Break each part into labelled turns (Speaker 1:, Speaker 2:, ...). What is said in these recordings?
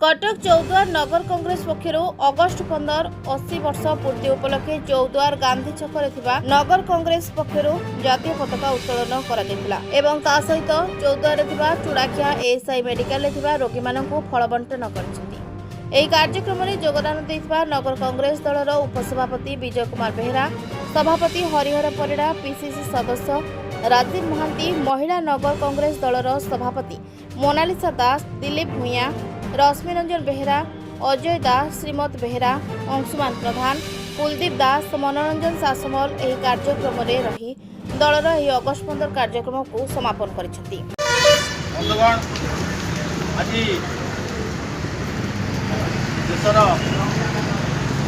Speaker 1: कटक चौद्वार नगर Congress पक्षर August 15 80 वर्ष पूर्ति उपलक्षे चौद्वार गांधी छक नगर कांग्रेस पक्षर जातीय पताका उत्तोलन एवं ता सहित चौद्वार चूड़ाखिया एएसआई मेडिकल रोगी मानू फल बंटन कर कार्यक्रम में योगदान देथिबा नगर कांग्रेस दलर उपसभापति विजय कुमार बेहेरा, सभापति हरिहर परिड़ा, पीसीसी सदस्य राजीव महांती, महिला नगर कांग्रेस दलर सभापति मोनालिसा दास, दिलीप भूया, रश्मि रंजन बेहेरा, अजय दास, श्रीमत बेहेरा, अंशुमान प्रधान, कुलदीप दास, मनोरंजन सासमल एही कार्यक्रम में रही दलर एही अगस्ट 15 कार्यक्रम को समापन करिसेंती।
Speaker 2: देशर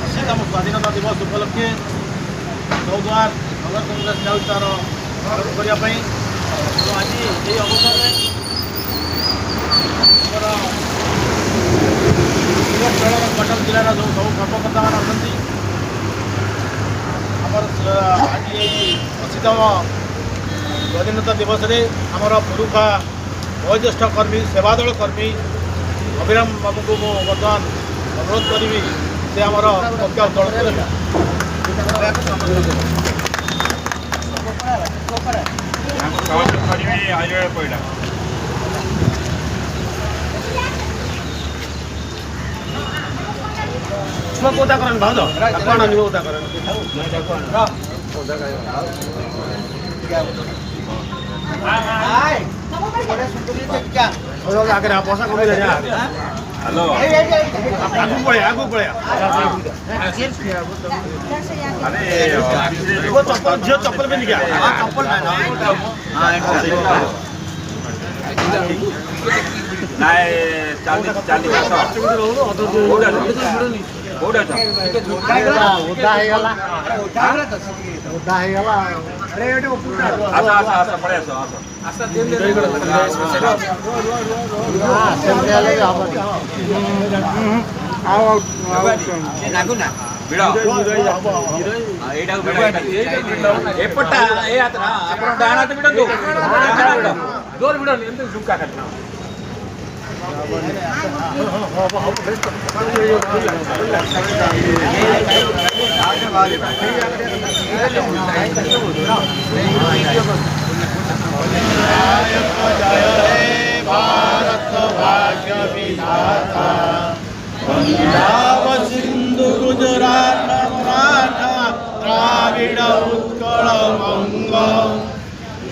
Speaker 2: 80तम स्वाधीनता दिवस उपलक्षे चौद्वार नगर कांग्रेस जाऊँ तार करने आज ये अवसर में कटक जिलार जो सब कर्मकर्ता मैंने अच्छा आज ये 80तम स्वाधीनता दिवस में आमर पुरुखा वयोज्येष्ठ कर्मी सेवादल कर्मी अभिराम बाबू को बर्तमान अनुरोध करी से आमर पक्का उत्तोलन भाज आगे पैसा कमी हेलो आगू पड़े चप्पल झील चप्पल भी क्या चप्पल भारत भाग्य विधाता पंजाब सिंधु गुजरात मराठा द्राविड़ उत्कल बंग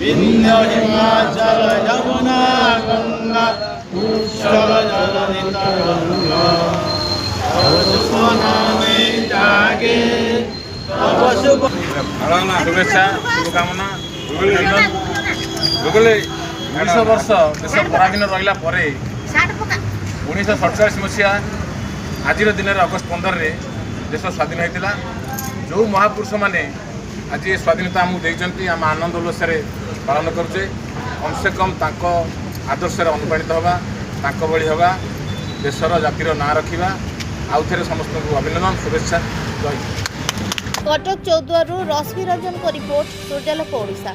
Speaker 2: विंध्य हिमाचल यमुना गंगा उत्कल जलधि तरंगा जागे
Speaker 3: शुभेच्छा शुभकामना 19 वर्ष देश पराधीन रहा 1947 मसीहा आज दिन अगस्ट 15 देश स्वाधीन होता जो महापुरुष मैंने आज स्वाधीनता आमको देखते आम आनंद उल्लास पालन करुचे कम से कम आदर्श अनुप्राणित हवा भली हवा देशर जातिर ना रखा आउ थे समस्त अभिनंदन शुभेच्छा।
Speaker 1: कटक चौद्वार रश्मि रंजन को रिपोर्ट सूर्यालोक ओडिशा।